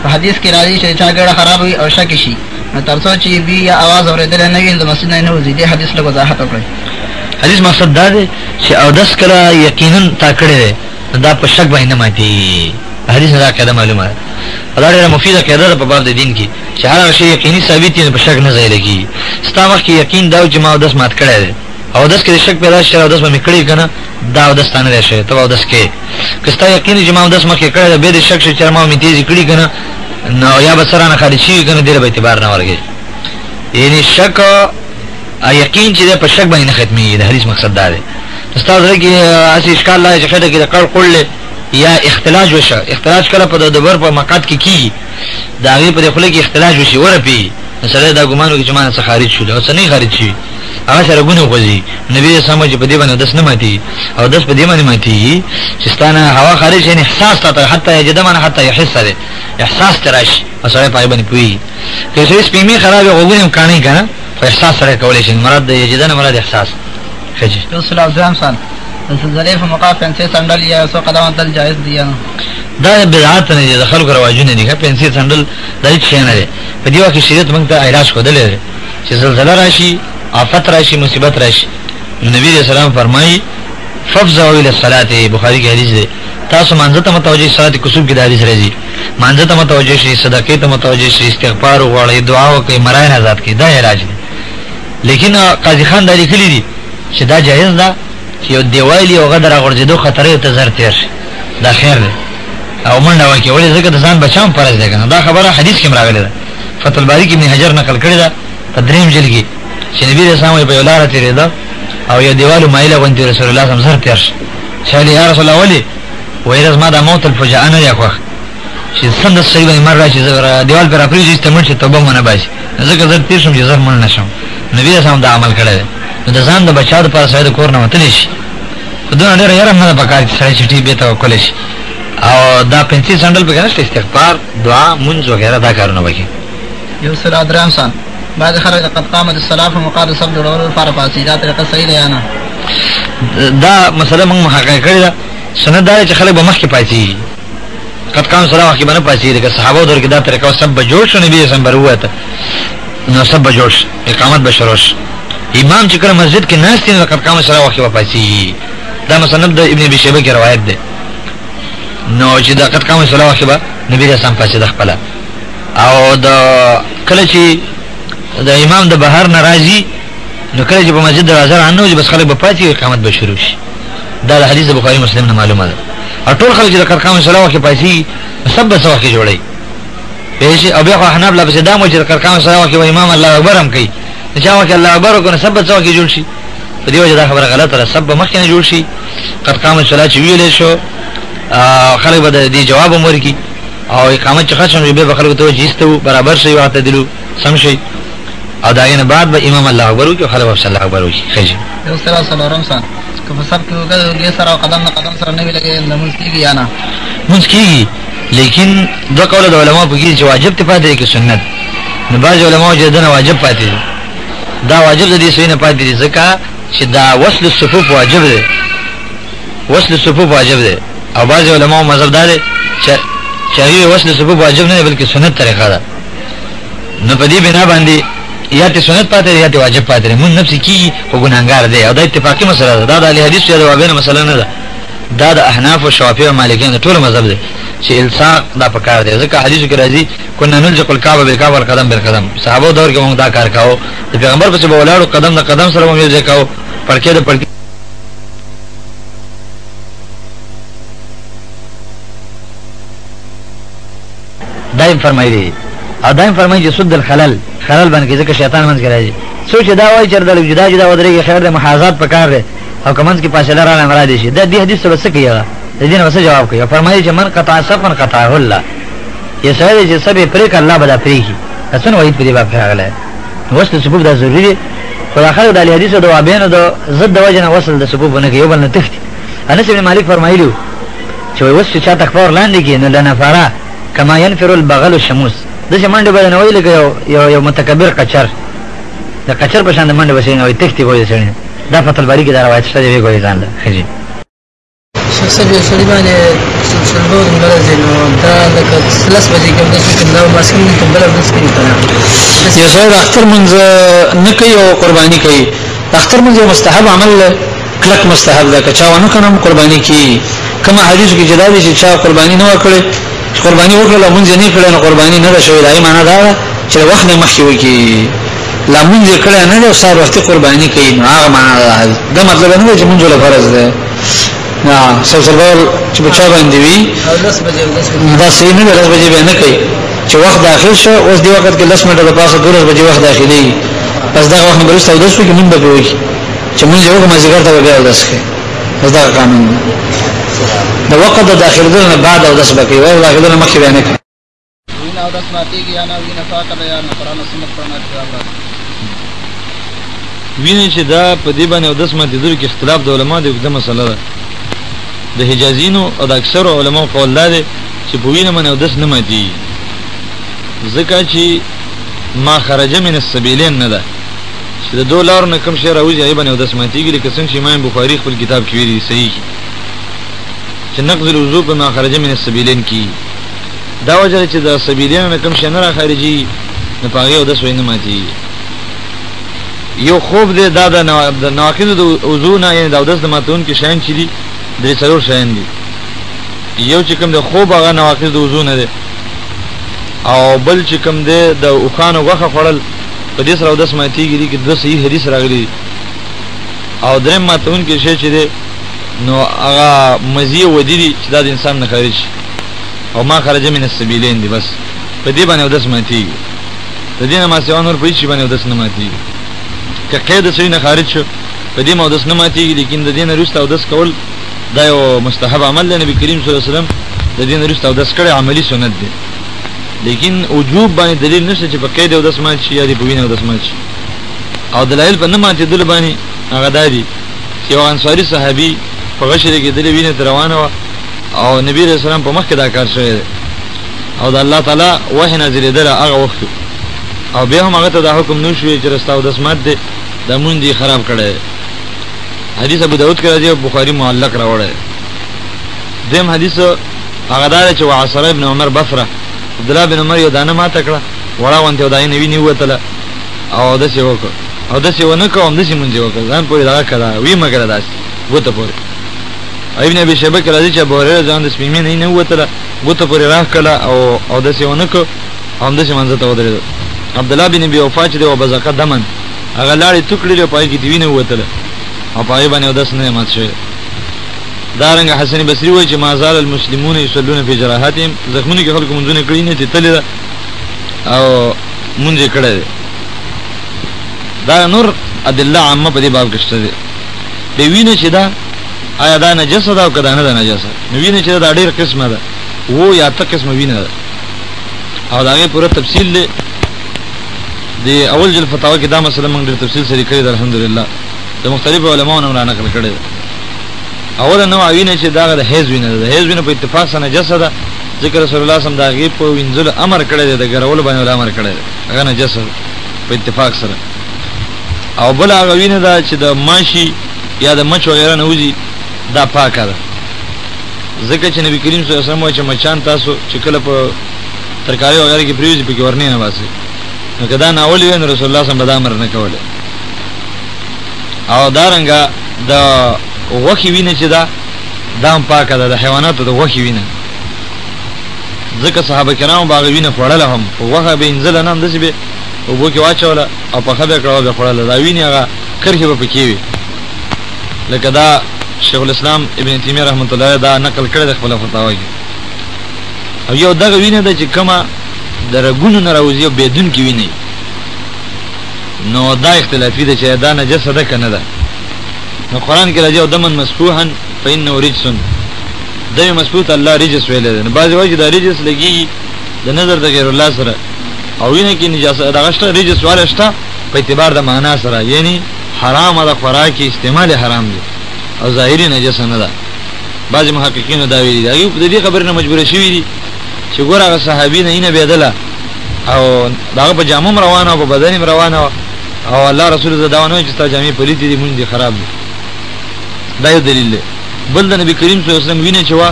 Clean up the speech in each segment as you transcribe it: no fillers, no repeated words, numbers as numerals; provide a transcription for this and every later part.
په حدیث کې راځي چې چا ګړه خراب وي او شک شي تر څو چې بي یا आवाज اورېدل نه وي د مسجد نه وځي. دې حدیث له وضاحت وکړي. حدیث مقصد دا دی چې اودس کله یقینا تا کړی دی دا په شک باندې ماتي. حدیث نه قاعده معلومه ده. دا ډېره مفیده قاعده ده په باب د دین کې چې هر شی یقیني ثابت دی په شک نه ځای لګي. ستا وخت کې یقین دا چې ما اودس مات کړی دی او اودس کې شک پیدا شي اودس به مې کړی کنه دا اودس ستانه راشه ته اودس کې کستا یقین چې ما اودس مخ کې کړی دی به د شک چې ما مې تیزی کړی کنه نو یا به سره نه خالي شي کنه دې به اعتبار نه ورګي. یعنی شک یقین چې په شک باندې نه ختمي. د حدیث مقصد دا دی. استاد رګي اسی اشکال لا چې خټه کې د کړ کړل یا اختلاج وشه. اختلاج کله په دبر په مقاد کې کی دا غي په خپل کې اختلاج وشي ورپی مثلا دا ګمانو کې چې ما څخه خارج شول او څه نه خارج شي هغه سره ګونه خوځي. نبی سمجھ په دې باندې داس نه ماتي او داس په دې باندې ماتي چې ستانه هوا خارج نه احساس ته حتی یجد من حتی يحس ده احساس ترش سره پای باندې پوي که څه سپېمې خراب وګورم کانی کنه په احساس سره کولای شي. مراد یجدنه مراد احساس. خجي رسول الله درام سان زلزلې په موقع پنځه سندل یا سو قدم تل جائز دي نه. دا بدعت نه دي. خلکو رواجونه دي. پنځه سندل د هیڅ شي نه دي. په دې وخت شریعت موږ ته علاج کودلې چې زلزلہ راشي آفت راشي مصیبت راشي. نبی رسول الله فرمایي ففزعوا الى الصلاه. بخاری کې حدیث دی. تاسو مانځه ته متوجه صلات کسب کې د حدیث راځي. مانځه ته متوجه شي صدقې ته متوجه شي استغفار وغواړي دعا وکړي مرای نه ذات کې دا علاج دی. لیکن قاضي خان دا لیکلي دي چې دا جایز ده چې یو دیوالی او غدر غورځېدو خطرې ته زر تیر شي دا خیر دی او منډه وکړي ولې ځکه د ځان بچام فرض دی کنه. دا خبره حدیث کې راغلې ده. فتح الباری کې ابن حجر نقل کړی ده په دریم جلد کې چې نبی رسول الله په ولاره تیرېده او یو دیوالو مایله غونډې رسول الله صلی الله علیه وسلم تیر شي. شاله یا رسول الله ولې وایرز ما د موت الفجاء نه یو وخت چې څنګه صحیح باندې مر راشي دیوال پر افریج استعمال چې توبه مونږ باسي ځکه زه تیر شم چې زر مونږ نشم. نبی رسول الله دا عمل کړی د ځان د بچاو لپاره سید کور نه وتلی شي. خدای ډېر یاره نه پکار چې سړی چټي به توکل شي او دا پنځه سندل به کنه استغفار دعا منځ وغیرہ دا کارونه وکړي. یو سره ادرام سان بعد خرج قد قامت الصلاه فمقاد سب ضرور الفرق فاسدا طریقه صحیح دی نه. دا مسله موږ محقق کړی دا سند دا چې خلک به مخ کې پاتې قد قام صلاه کې باندې پاتې دي. صحابه دور کې دا طریقه سب جوړ شو. نبی سم بروته نو سب جوړ اقامت بشروش امام چې کړه مسجد کې ناس تین قد قام صلاه کې پاتې. دا مسند د ابن ابي شيبه کې روایت ده. نو چې دا قد قام صلاه کې نبی سم پاتې د خپل او د کله چې د امام د بهر ناراضي نو کله چې په مسجد دروازه رانه چې بس خلک به پاتې اقامت به شروع شي. دا د حدیث بخاری مسلم نه معلومه ده. او ټول خلک چې قد قام صلاه کې پاتې سب سوا کې جوړي پېښه او بیا حناب لا بس دا مو چې قد قام صلاه کې امام الله اکبر هم کوي چې هغه کې الله اکبر کو سب سوا کې جوړ شي. په دې وجه دا خبره غلطه ده. سب مخکې نه جوړ شي. قد قام صلاه چې ویلې شو خلک به دې جواب ورکړي او اقامت چې خاصه به خلکو ته جيستو برابر شي واته دلو سم شي او داغه بعد به امام الله اکبر او خلک صلی الله اکبر وي. خجي یو سره سلام سان که په سب کې وګړي سره قدم سره نه ویلګي د مسکیږي یا نه مسکیږي. لیکن دا قول د علماء په کې چې واجب ته پاتې کې سنت نه. بعض علماء چې دا واجب پاتې دا واجب د دې سوینه پاتې دي ځکه چې دا وصل الصفوف واجب دی. وصل الصفوف واجب دی او بعض علماء مذهب دار چې وصل الصفوف واجب نه بلکې سنت طریقه ده. نو په دې بنا باندې یا ته سنت پاتې یا ته واجب پاتې مون نفس کی او ګناګار دی او دا اتفاقی مسله ده. دا د حدیث یا د وابینه مسله نه ده. دا د احناف او شوافی او مالکین ټول مذهب دی چې الصاق دا پکار دی. ځکه حدیث کې راځي کنا نلزق الكعبه بالكعبه والقدم بالقدم. صحابه دور کې موږ دا کار کاوه. د پیغمبر په سبب ولاړو قدم د قدم سره موږ یې کاوه پړکې د پړکې دایم فرمایي او دایم فرمایي چې سد الخلل خلل باندې ځکه شیطان منځ کې راځي. سوچ دا وایي چې د جدا جدا ودرېږي خیر د محاذات پکار دی او کمنځ کې فاصله را نه مراد شي. دا دې حدیث سره څه کوي د دې نه څه جواب کوي. فرمایي چې من قطع صفن قطعه الله. یې سره چې سبه پرې ک الله بدا پرې کی اصل وایي په دې باب راغله. وصل سبب دا ضروري دی. خو اخر د حدیث د وابینو د ضد وجنه وصل د سبب نه یو بل نه تختی. انس بن مالک فرمایلو چې وصل چا تکفار لاندې کې نه لنا فرا کما ينفر البغل الشموس. د شمنډ به نه ویل یو متکبر قچر د قچر په شان د منډه وسینه وي تختی وایي سړی. دا فتح الباری کې دا روایت شته دی وایي ځان له. خجي شخصا یو سړي باندې سلسلو د مرض نو دا لکه 3 بجې کې اودس وکړم دا ماسکم ته بل اودس کوي کنه یو سړی د اختر منځ نه کوي او قرباني کوي د اختر منځ یو مستحب عمل کلک مستحب ده که چا ونه کنم قرباني کوي کما حدیث کې جدا دي چې چا قرباني نه وکړي قرباني وکړه مونږ نه کړل نو قرباني نه شوی دا معنا دا چې وخت نه مخکې وکي لا مونږ کړه نه نو سار وخت قرباني کوي نو هغه معنا دا مطلب نه چې مونږ له فرض ده نه سوسربال چې بچا باندې وي دا صحیح نه 10 بجې به نه کوي چې وخت داخل شو اوس دی وخت کې 10 منټه د پاسه 12 بجې وخت داخلي پس دا وخت برسته او 10 کې مونږ به وي چې مونږ یو کومه ذکر ته بیا ودس کې پس دا قانون د وقت د داخلونه بعد او داس بکی وای داخلونه مخکې بیان کړي وینا او داس ماتيږي یا نه وینا فاقد یا نه قرآن او سنت پر نه ویني چې دا په دې باندې او داس ماتېدل کې اختلاف د علماء د یوه مسله ده د حجازینو او د اکثر علماء قول ده چې په وینه باندې او داس نه ماتي ځکه چې ما خرج من السبيلين نه ده چې د دولار نه کم شی راوځي ای باندې او داس ماتيږي لکه څنګه چې امام بخاری خپل کتاب کې ویلي صحیح چې نقض الوضوء بما خرج من السبيلين کی دا وجه چې د سبيلين نه کم شي نه را خارجي نه پاغي او د سوینه ماتي یو خوب دې دا د نواقض د وضو نه یعنی د داس د ماتون کې شین چي دي درې څلور شین دي یو چې کوم د خوب هغه نواقض د وضو نه دي او بل چې کوم د اوخانو غوخه خړل په دې سره او داس ماتيږي دي کې د صحیح حدیث راغلي او درې ماتون کې شي چې نو هغه مزي ودی چې دا د انسان نه خارج او ما خرج من السبيلين دي بس په دې باندې ودس ماتي د دې نه ما سیون ور په شي باندې ودس نه ماتي که قید سوی نه خارج شو په دې ما ودس نه ماتي لیکن د دې نه رسته ودس کول دا یو مستحب عمل دی نبی کریم صلی الله علیه وسلم د دې نه رسته ودس کړي عملی سنت دی لیکن وجوب باندې دلیل نشته چې په قید ودس ماتي یا دې په وینه ودس ماتي او دلایل په نه ماتي دل باندې هغه دادي چې یو انصاری صحابي په غشره کې دلې وینې روانه او نبی رسول الله په مخ کې دا کار شوی او د الله تعالی وحی نازل دل هغه وخت او به هم هغه ته دا حکم نو شوی چې رستاو د اسمت دې د مونږ دی خراب کړي حدیث ابو داود کې راځي بخاری معلق راوړی دیم حدیث هغه دا چې وعصر ابن عمر بفره عبد الله بن عمر یو دانه ما تکړه وړا وانته دای نه ویني وته او د څه وکړه او د څه ونه کوم د څه مونږ وکړه ځان پوری دا کړه وی مګر داس وته پوری ابن ابي شيبه کې راځي چې ابو هريره ځان د سپیمه نه وته وته پوری راه کړه او د څه ونه کو هم د څه منځ ته ودرېد عبد الله بن ابي وفا چې او بزقه دمن هغه لاړې ټوکړې له پای کې دی ویني وته او پای باندې ودس نه مات شوی دارنګ حسن بصري وایي چې ما زال المسلمون يصلون في جراحاتهم زخمونه کې خلکو منځونه کړی نه چې تل او مونږ کړه دا نور ادله عامه په دې باب کې شته دی ویني چې دا آیا دا نجس ده او کدا نه ده نجس نو ویني چې دا ډېر قسمه ده وو یا ته قسمه ویني ده او دا غي پوره تفصیل دی د اول جل فتاوا کې دا مسله موږ ډېر تفصیل سره کړی الحمدلله د مختلفو علماو نه را نقل کړی اول نو ویني چې دا د هیز ویني ده هیز ویني په اتفاق سره نجس ده ذکر رسول الله صلی الله علیه وسلم دا غي په وینځل امر کړی دی د ګرول باندې امر کړی دی هغه نجس په اتفاق سره او بل هغه ویني ده چې د ماشي یا د مچ وغیرہ نه وځي دا پاکه ده ځکه چې نبی کریم صلی الله علیه وسلم چې مچان تاسو چې کله په ترکاری وغیرہ کې پریوزي په کې ورنه نه واسي نو کدا نه اول وین رسول الله صلی الله علیه وسلم امر نه کوله او دارنګه د وخی وینه چې دا دام پاکه ده د حیواناتو د وخی وینه ځکه صحابه کرام باغ وینه خړل هم په وخه به انزل نه اندسي به او بو کې واچوله او په خبره کړو به خړل دا وینه هغه کرخه به پکې وي لکه دا شیخ الاسلام ابن تیمیه رحمت الله دا نقل کړی د خپل فتاوا کې او یو دغه وینه د چې کما درګونو ناروزی او بدون کې ویني نو دا اختلافي ده چې دا نجس ده کنه ده نو قران کې راځي او دمن مسفوحا فإنه رجس دای مسفوح الله رجس ویل ده بعض وایي دا رجس لګي د نظر د غیر الله سره او وینه کې نجاسه دا غشته رجس والا شته په اعتبار د معنا سره یعنی حرام ده خوراکي استعمال حرام دي او ظاهري نجس نه ده بعض محققین دا ویلي دی د دې خبر نه مجبور شوی دي چې ګوره صحابین نه بدله او داغه په جامم روانه او په بدن روانه او الله رسول زداونه چې تا جامې پلیتی دي مونږ دي خراب دي دا یو دلیل دی بل د نبی کریم صلی الله علیه وسلم وینه چې وا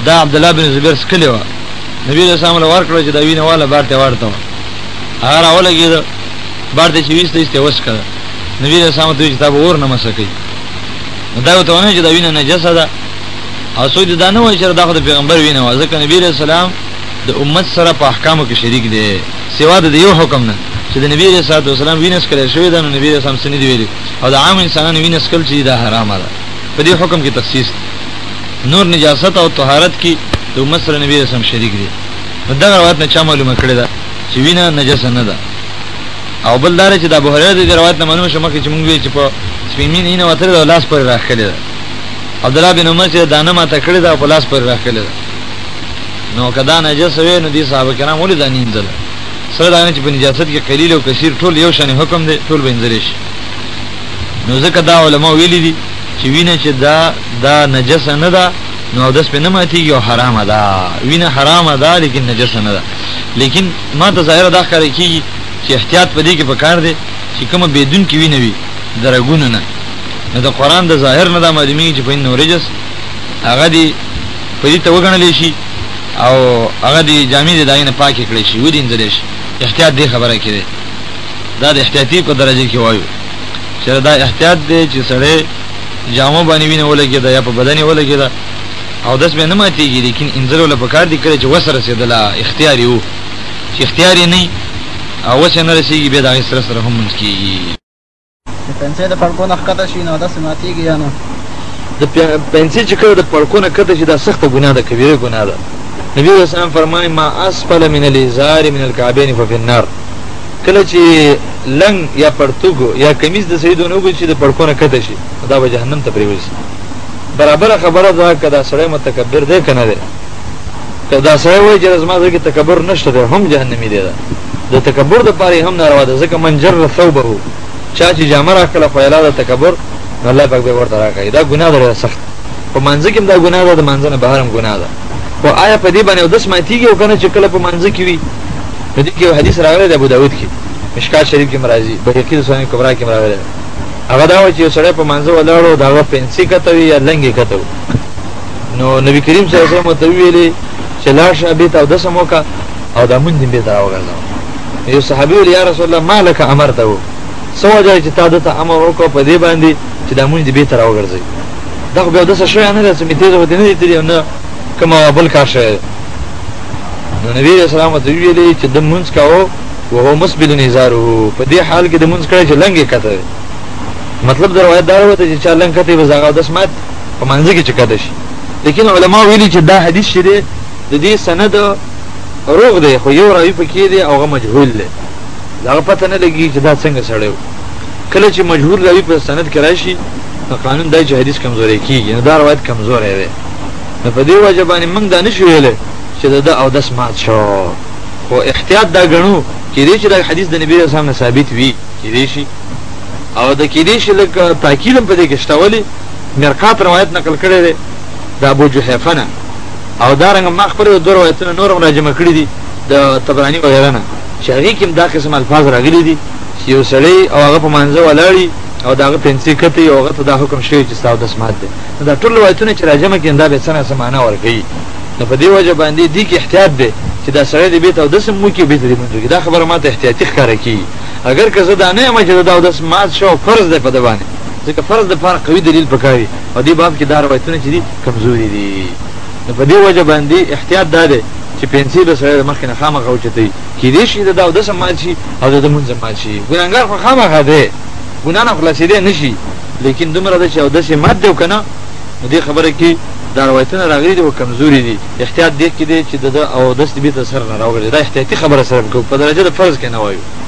دا عبد الله بن زبیر سکلی و نبی رسول الله ورکړو چې دا وینه والا بارته ورته هغه راولګید بارته چې وسته است وسکړه نبی رسول الله ته کتاب ور نه مسکی دا ته ونه چې دا وینه نجسه ده او سود دا نه وای چې دا خو پیغمبر وینه و ځکه نبی رسول الله د امت سره په احکامو کې شریک دی سوا د یو حکم نه چې د نبی رسول الله والسلام وینه سکل شوی دا نبی رسول الله سنید ویلي او د عام انسانانو وینه سکل چې دا حرام ده په دې حکم کې تخصیص نور نجاست او طهارت کې د امت سره نبی رسول الله شریک دی دا روایت نه چا معلومه کړی دا چې وینه نجس نه ده او بل دار چې د ابو هريره د روایت نه معلومه شوه چې موږ وی چې په سپیمین نه وتر د لاس پر راخلې ده عبد الله بن عمر چې دانه ما تکړه ده په لاس پر راخلې ده نو کدا نجس وې نو دي صحابه کرام ولې دانې انځل سره دا چې په نجاست کې قلیل او کثیر ټول یو شان حکم دی ټول به انځل شي نو ځکه دا علماء ویلي دي چې وینه چې دا نجس نه ده نو داس په نه ماتيږي او حرام ده وینه حرام ده لیکن نجس نه ده لیکن ما ته ظاهر دا ښکاري کیږي چې احتیاط پدې کې پکار دی چې کومه بدون کې وینه وي درګونه نه نو د قران د ظاهر نه د معلومیږي چې په نو رجس هغه دی پدې ته وګڼل شي او هغه دی جامع د داینه پاکي کړی شي ودی انځل شي احتیاط دی خبره کړي دا د احتیاطي په درجه کې وایو چې دا احتیاط دی چې سړی جامو باندې وینه ولګي دا یا په بدن ولګي دا او داس به نه ماتيږي لیکن انځل ول پکار دی کړي چې وسره سیدلا اختیاري وو چې اختیاري نه او وسه نه رسیږي به دا سره سره هم منسکیږي پنځه د پړکو نه ښکته شي نو داسې ماتېږي یا نه د پنځه چې کړه د پړکو نه کته چې دا سخته ګناه ده کبیره ګناه ده نبی رسول الله فرمایي ما اسفل من الازار من الكعبين ففي النار کله چې لنګ یا پړتوګو یا کمیز د سیدونو وګ چې د پړکو نه کته شي دا به جهنم ته پریوځي برابر خبره ده کدا سړی متکبر دی کنه دی کدا سړی وایي چې زما دغه تکبر نشته ده هم جهنمی دی د تکبر د پاره هم ناروا ده ځکه من جر ثوبه چا چې جامه راکړه خو اعلی د تکبر الله پاک به ورته راکړي دا ګناه ده سخت په منځ کې دا ګناه ده د منځ نه بهر هم ګناه ده خو آیا په دې باندې د سماتیږي او کنه چې کله په منځ کې وي په دې کې حدیث راغلی د ابو داود کې مشکات شریف کې مرাজি بهقي سنن کبرا کې راغلی هغه دا و چې سړی په منځ ولاړو دا و پنسي کته وي یا لنګي کته نو نبی کریم صلی الله علیه وسلم ته ویلي چې لا شابه ته د سموکا او دا مونږ دې ته راوګرځاو یو صحابي ویل یا رسول الله ما لك امرته سو وجه چې تا ته امر وکړ په دې باندې چې دا مونږ دې به تر راوګرځي دا خو به د څه شي نه راځي مې ته ودی نه دي نه کما بل کار شي نو نبی رسول الله ته ویلي چې د مونږ کاو او هو مسبل نزاره په دې حال کې د مونږ کړه چې لنګي کته مطلب د روایت دار وته چې لنګ کته به زغاو د سمات په منځ کې چې کده شي لیکن علما ویلي چې دا حدیث شری د دې سند روغ دی خو یو راوی پکې دی او هغه مجهول دی دا پته نه لګي چې دا څنګه سړیو کله چې مجهول راوی په سند کې راشي نو قانون دی چې حدیث کمزوري کیږي نو دا روایت کمزور دی نو په دې وجه باندې موږ دا نشو ویل چې دا او د سمات شو خو احتیاط دا غنو چې دې چې دا حدیث د نبی رسول الله ثابت وي چې دې شي او د کې دې شي لکه تاکید په دې کې شتولي مرقات روایت نقل کړی دی د ابو جحیفه نه او دارنګ ما خبر د روایتونو نور راجمه کړی دي د طبرانی وغیرہ نه چې هغه کوم دا قسم الفاظ راغلي دي چې یو سړی او هغه په منځ ولاړی او داغه پنسي کته او هغه ته دا حکم شوی چې ستاسو د سمات دي دا ټول روایتونه چې راجمه کین دا به څنګه سمانه ورګي نو په دې وجه باندې دي کې احتیاط دی چې دا سړی دی بیت او د سم مو کې بیت دی منځو دا خبره ماته احتیاطي ښکارا کی اگر که زه دا نه ما چې دا د سمات شو فرض دی په دوانه ځکه فرض د فرق قوي دلیل پکاري او دې باب کې دا روایتونه چې دي کمزوري دي په دې وجه باندې احتیاط داده چې پنسي به سره مخکې نه خامخ اوچتي کې دې شي دا د سمات شي او د منځ مات شي ګناګار خو خامخ ده ګنا نه خلاصې دي نشي لیکن دومره د چې او د سمات دی کنه دې خبره کې دا روایتونه راغلي دي او کمزوري دي احتیاط دې کې دي چې د او د دې به تر سره راوړي دا احتیاطي خبره سره کو په درجه د فرض کې نه وایو